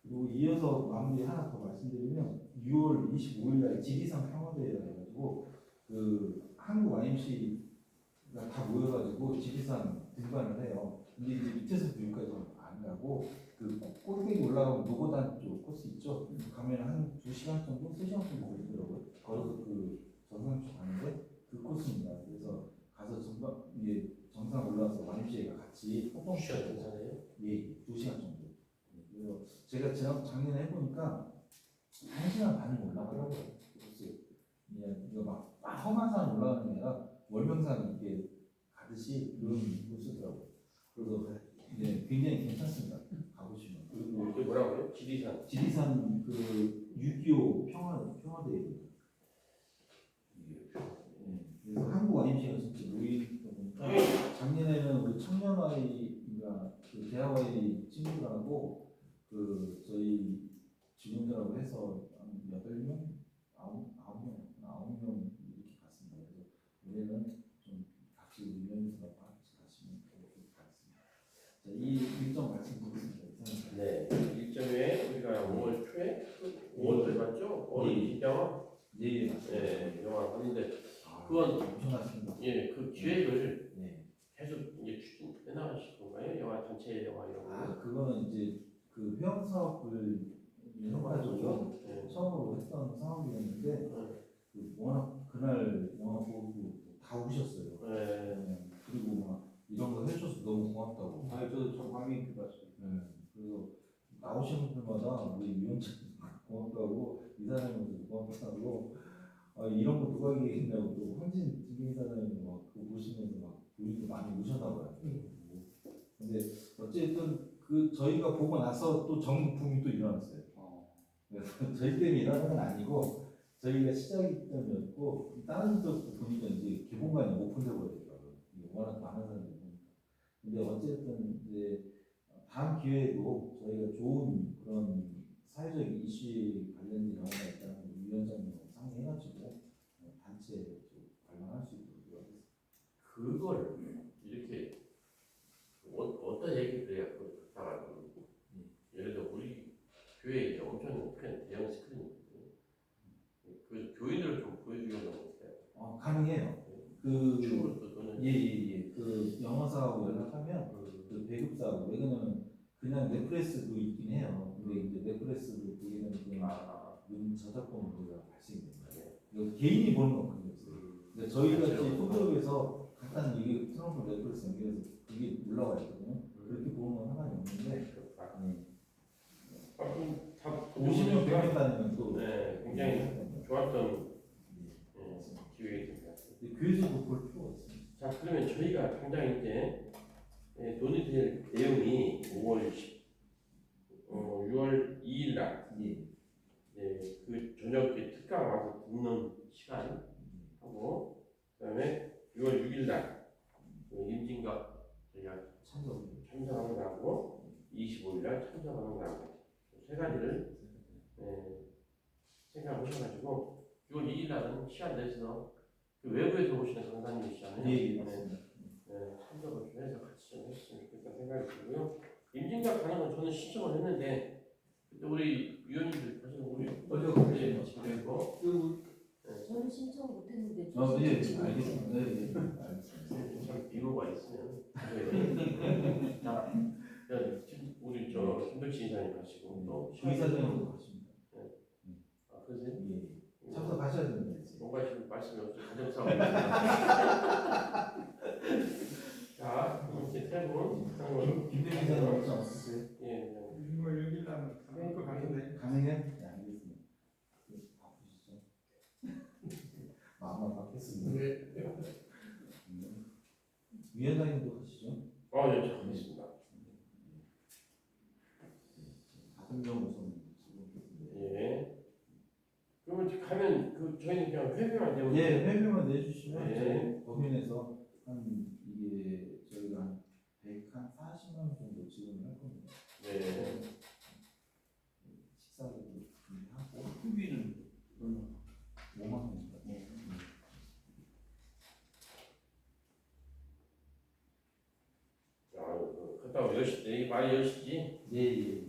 Speaker 3: 그리고 이어서 마무리 하나 더 말씀드리면 6월 25일 날 지리산 평화대회가 해가지고 그 한국 YMC가 다 모여가지고 지리산 등반을 해요. 근데 이제 밑에서부터 여기까지 안 가고 그 꼭대기 올라가면 노고단 쪽 코스 있죠? 가면 한 2시간 정도, 3시간 정도 걸리더라고요. 걸어서 그 정상 쪽 가는데 그 코스입니다. 그래서 가서 정상 올라와서 YMCA가 같이 폭풍
Speaker 1: 시간 괜찮아요?
Speaker 3: 예, 2시간 정도. 그래서 제가 작년에 해보니까 1시간 반이 올라가더라고요. 그냥 이거 막 험한 산 올라가는 게 아니라 월명산 이렇게 가듯이 그런 코스더라고요. 그래서 굉장히 괜찮습니다. 가보시면. 그리고
Speaker 1: 이게 뭐라고요? 지리산
Speaker 3: 그 6.25 평화대회입니다. 그래서 한국 YMCA가 진짜 모이다 보니까 작년에는 우리 청년아이가 그 대학아이 친구들하고 그 저희 직원들하고 해서 한 8명, 9명 이렇게 갔습니다. 그래서 올해는 좀 같이 위원회에서 같이 가시면 그렇게 갔습니다. 자, 이 일정 말씀드리겠습니다.
Speaker 1: 네, 일정에 우리가 5월 초에 5월달 맞죠? 5월 영화
Speaker 3: 예, 맞습니다.
Speaker 1: 네, 영화 봤는데
Speaker 3: 아,
Speaker 1: 그건
Speaker 3: 엄청났습니다.
Speaker 1: 예, 그 기획을
Speaker 3: 네.
Speaker 1: 계속 이제 추진해 나가실 건가요? 영화 단체 영화 이런 거.
Speaker 3: 아, 그거는 이제 그 회원 사업을 해가지고
Speaker 1: 네.
Speaker 3: 처음으로 했던 사업이었는데 그 워낙 그날 영화 보고 다 우셨어요.
Speaker 1: 네.
Speaker 3: 네. 그리고 막 이런 거 해줘서 너무 고맙다고.
Speaker 4: 아, 저도 참 감명 깊게 봤어요.
Speaker 3: 네. 그래서 나오시는 분들마다 우리 위원장님 고맙다고 이사장님도 고맙다고 이런 거 누가 얘기했냐고 또 황진 이사장님 막 그거 보시면서 막 우리도 많이 우셨나 봐요. 근데 어쨌든 그 저희가 보고 나서 또 전국풍이 또 일어났어요. 그래서 저희 때문에 일어난 건 아니고 저희가 시작이 때문이었고 다른 데도 보니까 이제 개봉관이 오픈돼 버리더라고요. 워낙 많은 사람들이 보니까. 근데 어쨌든 이제 다음 기회에도 저희가 좋은 그런 사회적 이슈에 관련된 영화가 있다는 걸 위원장님하고 상의해가지고 단체 관람할 수 있도록 하겠습니다.
Speaker 1: 그걸 이렇게 어떤 얘기를 해야 그렇다가 예를 들어 우리 교회에 이제 엄청 큰 대형 스크린이 있거든요. 그 교인들을 좀 보여주려고 해요.
Speaker 3: 가능해요. 그
Speaker 1: 춤으로 또 또는
Speaker 3: 예예예. 그 영화사하고 연락하면 그 배급사하고 왜냐면 그냥 넷플릭스도 있긴 해요. 근데 이제 넷플릭스도 보게 되면 그냥 저작권 문제가 발생이 됩니다. 이거 개인이 보는 건 그게 없어요. 근데 저희 같이 소그룹에서 간단히 이게 트럼프 넷플릭스 연결해서 그게 올라와 있거든요. 그렇게 보는 건 상관이 없는데 오시면 100명 다니면 또
Speaker 1: 네, 굉장히 좋았던 기획이 됩니다.
Speaker 3: 교회에서도 볼 필요가 있습니다.
Speaker 1: 자, 그러면 저희가 당장 이제 논의될 내용이 6월 2일 날 그 저녁에 특강 와서 듣는 시간 하고 그다음에 6월 6일 날 임진각 저희가 참석하는 거하고 25일 날 참석하는 거하고 세 가지를 생각하셔가지고 6월 2일 날은 시간 내서 그 외부에서 오시는 강사님이시잖아요.
Speaker 3: 예, 맞습니다.
Speaker 1: 참석을 좀 해서 같이 좀 했으면 좋겠다는 생각이 들고요. 임진각 가는 건 저는 신청을 했는데 그때 우리 위원님들 사실 우리
Speaker 3: 어제
Speaker 1: 같이 그랬고
Speaker 5: 저는 신청 못했는데
Speaker 3: 예, 알겠습니다. 네, 알겠습니다.
Speaker 1: 참 비호가 있으면 자, 지금 우리 저 김덕진 이사님 가시고 또
Speaker 3: 이사장님도 가십니다.
Speaker 1: 아 그러세요?
Speaker 3: 예. 참석하셔야 됩니다.
Speaker 1: 뭔가 지금 말씀이 없어요. 가정싸움. 자, 이렇게 세 분,
Speaker 3: 김대민 이사님 혹시 없으세요?
Speaker 1: 예,
Speaker 6: 6월 6일 날 가는 거 같은데.
Speaker 3: 가능해요? 네, 알겠습니다. 바쁘시죠? 마음만 바뀌었습니다. 위원장님도 가시죠?
Speaker 1: 예, 잘 알겠습니다.
Speaker 3: 5명 우선 지금.
Speaker 1: 예. 그러면 가면 그 저희는 그냥 회비만 내고.
Speaker 3: 예, 회비만 내주시면
Speaker 1: 예.
Speaker 3: 법인에서 한 이게 저희가 한 140만 원 정도 지원을 할 겁니다.
Speaker 1: 네.
Speaker 3: 식사도 준비하고
Speaker 4: 후기는
Speaker 3: 5만 원입니다.
Speaker 1: 갔다 오면 10시, 많이 10시지?
Speaker 3: 예.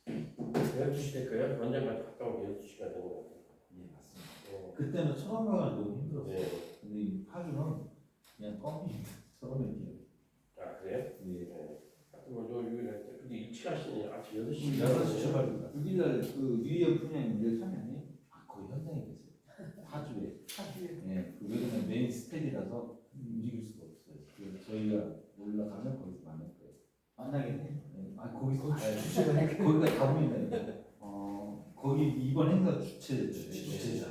Speaker 1: 12시 될까요? 언젠가 갔다 오면 12시가 되는 것 같아요.
Speaker 3: 예, 맞습니다. 그때는 처음에가 너무 힘들었어요.
Speaker 1: 네.
Speaker 3: 근데 이 파주는 그냥 껌이 처음에 이렇게.
Speaker 1: 아, 그래요?
Speaker 3: 예.
Speaker 1: 네. 하여튼 뭐, 요 6일 날 때, 근데 일찍 하시니 아침 6시.
Speaker 3: 6시 출발입니다.
Speaker 4: 6일날 그 유희영 분야님 내일 참여하네요.
Speaker 3: 거의 현장에 계세요. 파주에. 예. 그 왜냐면 메인 스텝이라서 움직일 수가 없어요. 그래서 저희가 올라가면 거기서 만날 거예요.
Speaker 4: 만나겠네.
Speaker 3: 예. 거기서 가야 거기가 다 보인다니까. 거기 이번 행사 주최자.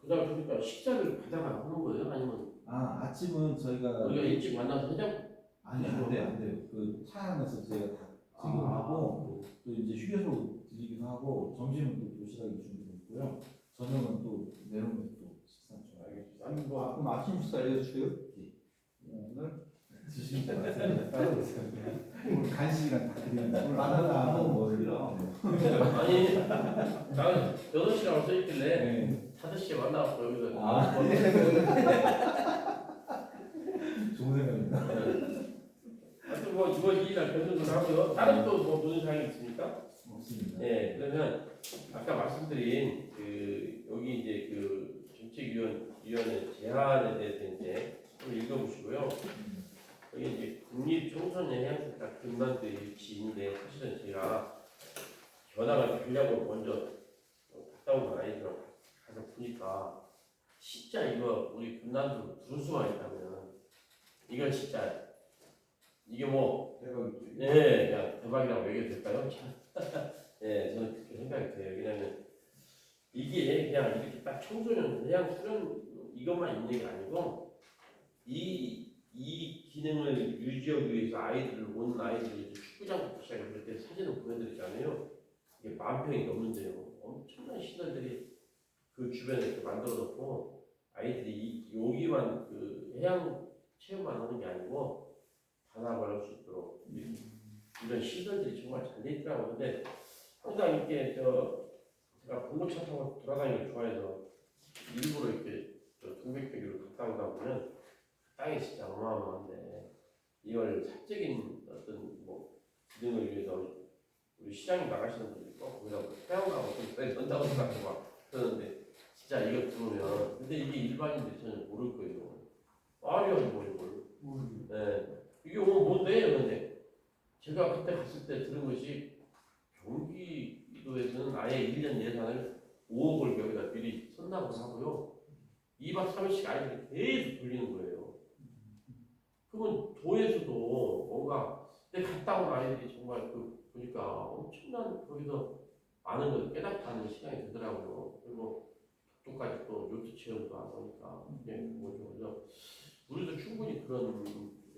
Speaker 1: 그다음 그러니까 식사를 받아가 하는 거예요? 아니면
Speaker 3: 아침은 저희가
Speaker 1: 우리가 일찍 만나서 해장?
Speaker 3: 아니 안 돼요. 그 차 안에서 저희가 다 챙겨하고 또 이제 휴게소 드리기도 하고 점심은 또 도시락이 준비됐고요. 저녁은 또 내려오면서 또 식사 좀
Speaker 1: 알겠습니다. 아니 뭐
Speaker 4: 그럼 아침 식사 알려주세요.
Speaker 3: 오늘 드시지 마세요. 따로 드세요. 오늘 간식이랑 다 드립니다. 오늘
Speaker 4: 바나나
Speaker 3: 뭐
Speaker 4: 뭐 흘러.
Speaker 1: 아니 나는 8시라고 써있길래
Speaker 3: 네.
Speaker 1: 5시에 만나갖고 여기서
Speaker 3: 아. 좋은 생각입니다.
Speaker 1: 하여튼 뭐 이번 2일날 결정을 하고요. 다른 또뭐 논의 사항이 있습니까?
Speaker 3: 없습니다.
Speaker 1: 네, 그러면 아까 말씀드린 그 여기 이제 그 정책위원회 제안에 대해서 이제 좀 읽어보시고요. 여기 이제 국립청소년 해양센터 근반대 위치인데 사실은 제가 견학을 가려고 먼저 갔다 온 건 아니지만 가서 보니까 진짜 이거 우리 군단도 부를 수만 있다면 이건 진짜 이게 뭐
Speaker 3: 대박이죠.
Speaker 1: 네, 그냥 대박이라고 얘기해도 될까요? 네, 저는 그렇게 생각이 돼요. 왜냐하면 이게 그냥 이렇게 딱 청소년 해양 수련 이것만 있는 게 아니고 이 기능을 유지하기 위해서 오는 아이들이 축구장부터 시작할 때 사진을 보여드리잖아요. 이게 10,000평이 넘는데요. 엄청난 시설들이 그 주변에 이렇게 만들어 놓고 아이들이 여기만 그 해양 체험만 하는 게 아니고 반합을 할 수 있도록 이런 시설들이 정말 잘 돼 있더라고요. 근데 항상 이렇게 제가 봉고차 타고 돌아다니는 걸 좋아해서 일부러 이렇게 동백배기로 갔다 오다 보면 땅이 진짜 어마어마한데 이걸 사적인 어떤 뭐 기능을 위해서 우리 시장에 나가시는 분들이 꼭 거기다 태양광 어떤 전다고 생각하고 막 그러는데 진짜 이거 들으면 근데 이게 일반인들이 전혀 모를 거예요. 아니요 뭐 이걸 네. 이게 뭔데? 그런데 제가 그때 갔을 때 들은 것이 경기도에서는 아예 1년 예산을 5억을 여기다 미리 선납을 하고요. 2박 3일씩 아이들이 계속 돌리는 거예요. 그러면 도에서도 뭔가 근데 갔다 온 아이들이 정말 보니까 엄청난 거기서 많은 걸 깨닫는 시간이 되더라고요. 그리고 독도까지 또 요트 체험도 하고 하니까 뭐죠. 그래서 우리도 충분히 그런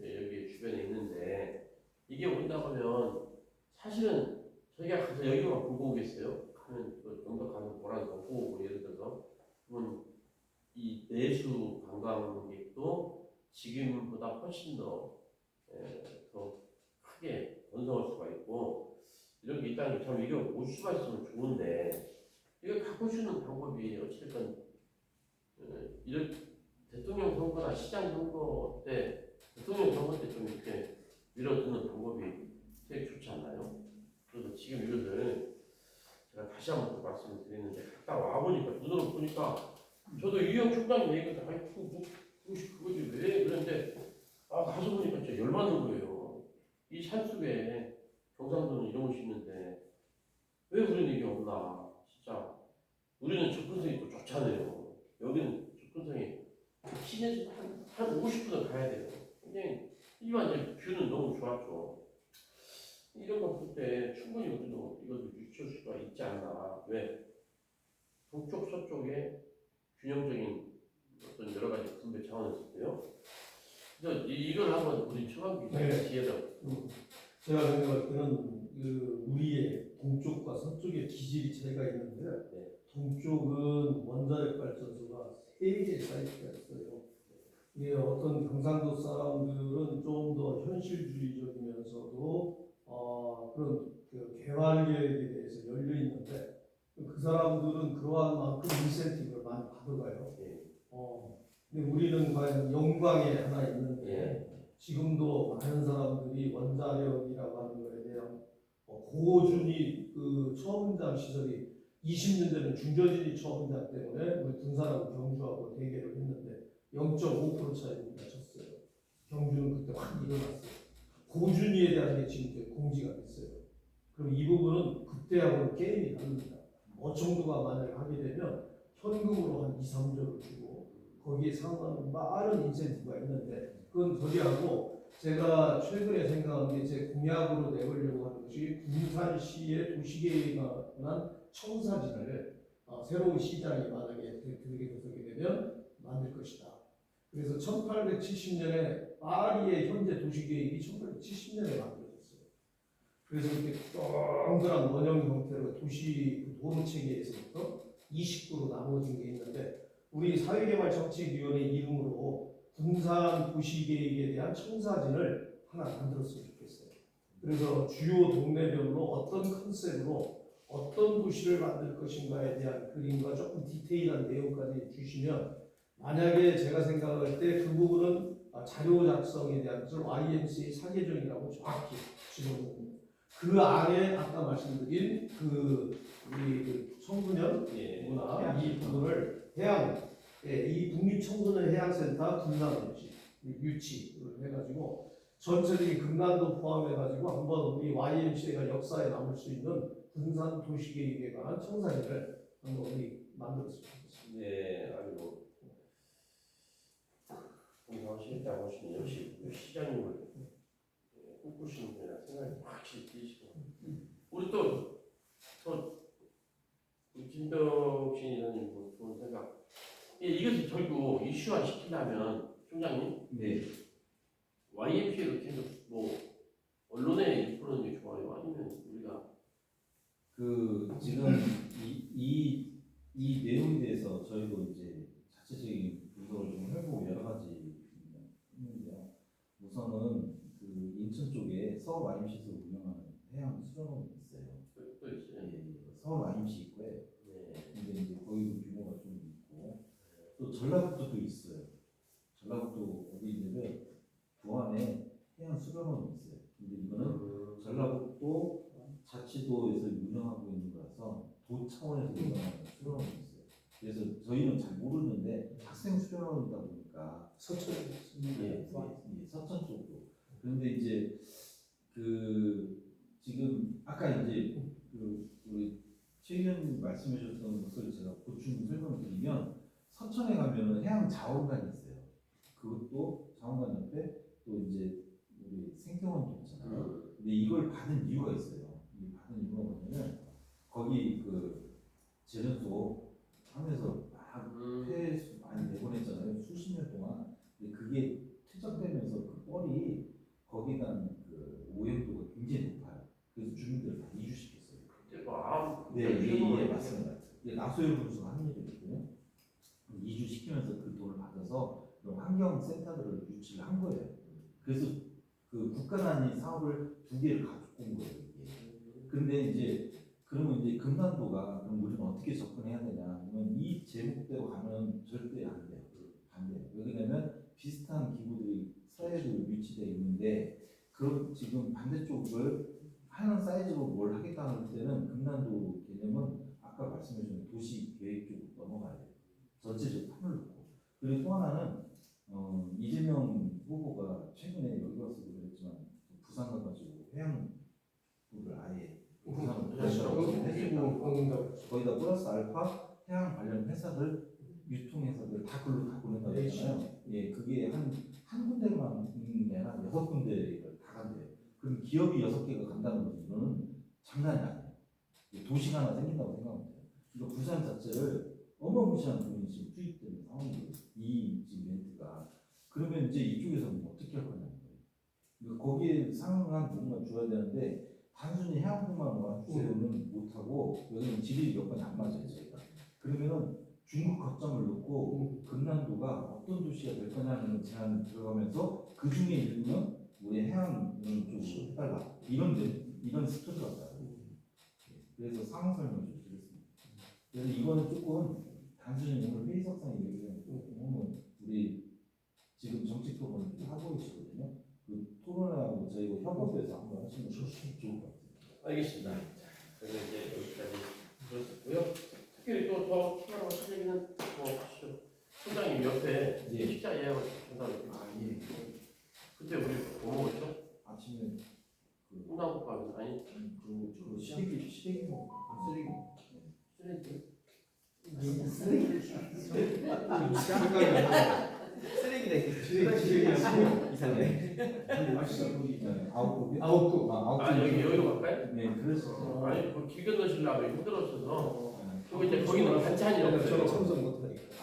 Speaker 1: 여기 주변에 있는데 이게 온다고 하면 사실은 저희가 가서 여기만 보고 오겠어요. 가면 좀더 가서 뭐라도 더 보고 오고 예를 들어서 그러면 이 내수 관광객도 지금보다 훨씬 더 크게 번성할 수가 있고 이런 게 있다는 게 참 이게 올 수가 있으면 좋은데 이걸 갖고 주는 방법이 어찌됐든 이런 대통령 선거나 시장 선거 때 대통령 선거 때 좀 이렇게 밀어두는 방법이 되게 좋지 않나요? 그래서 지금 이것을 제가 다시 한번 또 말씀을 드리는데 갔다 와보니까 눈으로 보니까 저도 이영 총장님 얘기가 아니 그거지 왜 그런데 가서 보니까 진짜 열받는 거예요. 이 산속에 경상도는 이런 곳이 있는데 왜 우리는 이게 없나 진짜 우리는 접근성이 또 좋잖아요. 여기는 접근성이 시내에서 한 50분은 가야 돼요. 굉장히 일반적인 뷰는 너무 좋았죠. 이런 거 볼 때 충분히 우리도 이것을 유치할 수가 있지 않나. 왜? 동쪽 서쪽에 균형적인 어떤 여러 가지 분배 차원에서도요. 그래서 이걸 한번 우리 최강기 지혜자.
Speaker 6: 제가 생각할 때는 우리의 동쪽과 서쪽의 기질이 차이가 있는데 동쪽은 원자력 발전소가 3개의 사이트가 있어요. 이게 어떤 경상도 사람들은 좀 더 현실주의적이면서도 그런 개발 계획에 대해서 열려 있는데 그 사람들은 그러한 만큼 인센티브를 많이 받아가요. 근데 우리는 과연 영광에 하나 있는데 지금도 많은 사람들이 원자력이라고 하는 것에 대한 고준위 처음장 시설이 20년 전에 중저진이 처음장 때문에 우리 군산하고 경주하고 대결을 했는데 0.5% 차이로 우리가 졌어요. 경주는 그때 확 일어났어요. 고준위에 대한 게 지금 공지가 됐어요. 그럼 이 부분은 그때하고는 게임이 다릅니다. 어청도가 만약에 하게 되면 현금으로 한 2, 3조를 주고 거기에 상당한 많은 인센티브가 있는데 그건 저기하고 제가 최근에 생각한 게 제 공약으로 내보려고 하는 것이 군산시의 도시계획에 관한 청사진을 새로운 시장이 만약에 들게 되면 만들 것이다. 그래서 1870년에 파리의 현재 도시계획이 1870년에 만들어졌어요. 그래서 이렇게 동그란 원형 형태로 도시 도로 체계에서부터 29로 나눠진 게 있는데 우리 사회개발정책위원회 이름으로 분산 도시계획에 대한 청사진을 하나 만들었으면 좋겠어요. 그래서 주요 동네별로 어떤 컨셉으로 어떤 도시를 만들 것인가에 대한 그림과 조금 디테일한 내용까지 주시면, 만약에 제가 생각할 때 그 부분은 자료 작성에 대한 것을 YMCA 사계정이라고 정확히 집어넣는, 그 안에 아까 말씀드린 우리 그 청소년 문화 이 부분을 이 국립 청소년 해양센터 분산 유치를 해가지고 전체적인 금난도 포함해가지고 한번 우리 YMCA가 역사에 남을 수 있는 분산 도시계획에 관한 청사진을 한번 우리 만들었으면 좋겠습니다.
Speaker 1: 네, 아니고 공사하시겠다고 하시는 역시 시장님을 꿈꾸시는 분이라 생각이 확실히 드시고, 우리 또 우리 김덕신 이사님 뭐 좋은 생각. 이것을 결국 이슈화 시키려면 총장님,
Speaker 3: 네.
Speaker 1: YMCA로 계속 뭐 언론에 이끌어는 게 좋아요? 아니면 우리가
Speaker 3: 지금 이 내용에 대해서 저희도 이제 자체적인 분석을 좀 해보고 여러 가지 했는데요. 우선은 인천 쪽에 서울 YMC에서 운영하는 해양 수련원이 있어요.
Speaker 1: 또 있어요?
Speaker 3: 서울 YMC 있고요.
Speaker 1: 네.
Speaker 3: 근데 이제 거기도 규모가 좀 있고, 또 전라북도도 있어요. 전라북도 어디 있는데 부안에 해양 수련원이 있어요. 근데 이거는 전라북도 자치도에서 운영하고 있는 거라서 도 차원에서 운영하는 수련원이 있어요. 그래서 저희는 잘 모르는데 학생 수련원이다 보니까
Speaker 6: 서천에
Speaker 3: 서천 쪽도. 그런데 이제 지금 아까 이제 우리 최 의원님 말씀해 주셨던 것을 제가 보충 설명을 드리면, 서천에 가면은 해양 자원관이 있어요. 그것도 자원관 옆에 또 이제 우리 생태원도 있잖아요. 근데 이걸 받은 이유가 있어요. 이 받은 이유가 뭐냐면, 거기 재련소 하면서 막 폐수 많이 내보냈잖아요. 수십 년 동안. 근데 그게 퇴적되면서 그 뻘이 거기다 오염도가 굉장히 높아요. 그래서 주민들을 다 이주시켰어요. 네, 맞습니다. 이게 나소열 분수가 하는 일이거든요. 이주시키면서 그 돈을 받아서 환경센터들을 유치를 한 거예요. 그래서 국가 단위 사업을 2개를 가지고 온 거예요. 이게. 근데 이제 그러면 이제 금난도가 그럼 우리는 어떻게 접근해야 되냐? 그러면 이 제목대로 가면 절대 안 돼요. 반대예요. 왜 그러냐면 비슷한 기구들이 사회로 유치되어 있는데, 그럼 지금 반대쪽을 하는 사이즈로 뭘 하겠다는 할 때는 금난도 개념은 아까 말씀해주신 도시 계획 쪽으로 넘어가야 돼요. 전체적 판을 놓고. 그리고 또 하나는 이재명 후보가 최근에 여기 와서도 그랬지만 부산 가가지고 해양부를 아예 거기다 플러스 알파 해양 관련 회사들, 유통회사들 다 글로 다 보낸다고 했잖아요. 예, 그게 한 군데만 있는 게 아니라 6군데를 다 간대요. 그럼 기업이 6개가 간다는 거지. 이거는 장난이 아니에요. 도시가 하나 생긴다고 생각하면 돼요. 그러니까 부산 자체를 어마무시한 돈이 지금 투입되는 상황이에요. 이 지금 멘트가. 그러면 이제 이쪽에서는 어떻게 할 거냐는 거예요. 그러니까 거기에 상응한 뭔가 줘야 되는데, 단순히 해양부만 주세요는 못하고, 여기는 지리 여건이 안 맞아요, 저희가. 그러면은 중국 거점을 놓고 금난도가 어떤 도시가 될 거냐는 제안을 들어가면서 그 중에 일부는 우리 해양 쪽으로 해달라. 이런 스토리가 나요. 그래서 상황 설명을 좀 드렸습니다. 그래서 이거는 조금 단순히 오늘 회의석상에 얘기하면 우리 지금 정치 토론을 하고 계시거든요. 그 토론하고 저희가 협업해서 한번 하시면 좋을 것 같아요.
Speaker 1: 알겠습니다. 저는 이제 여기까지 들었고요. 특별히 또 더 추가로 하실 얘기는 뭐 하시죠. 총장님 옆에 식사 예약을 준다고.
Speaker 3: 예.
Speaker 1: 그때 우리 뭐 먹었죠?
Speaker 3: 아침에
Speaker 1: 홍남국밥 아니
Speaker 3: 시래기
Speaker 1: 쓰레기.
Speaker 4: 쓰레기다 이상해.
Speaker 3: 아홉국.
Speaker 1: 여기로 갈까요?
Speaker 3: 네, 그랬어요.
Speaker 1: 아니 길 건너시려면 힘들었어서. 그리고 이제 거기는 반찬이 없어요.
Speaker 6: 참석 못하니까.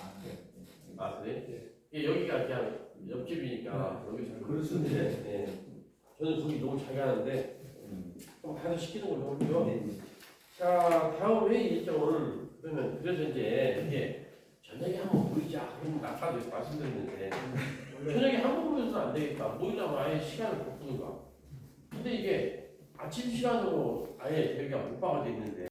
Speaker 1: 아 그래? 여기가 그냥 옆집이니까 여기 잘
Speaker 6: 그럴 수 있는데.
Speaker 1: 네. 저는 거기 너무 잘 가는데 좀 가서 시키는 걸로 하고요. 자 다음 회의 일정은 그러면 그래서 이제 이게 저녁에 한번 보이자. 그럼 아까도 말씀드렸는데 저녁에 한국 보면서는 안 되겠다. 모이려면 아예 시간을 바꾸는가. 근데 이게 아침 시간으로 아예 저희가 못 박아져 있는데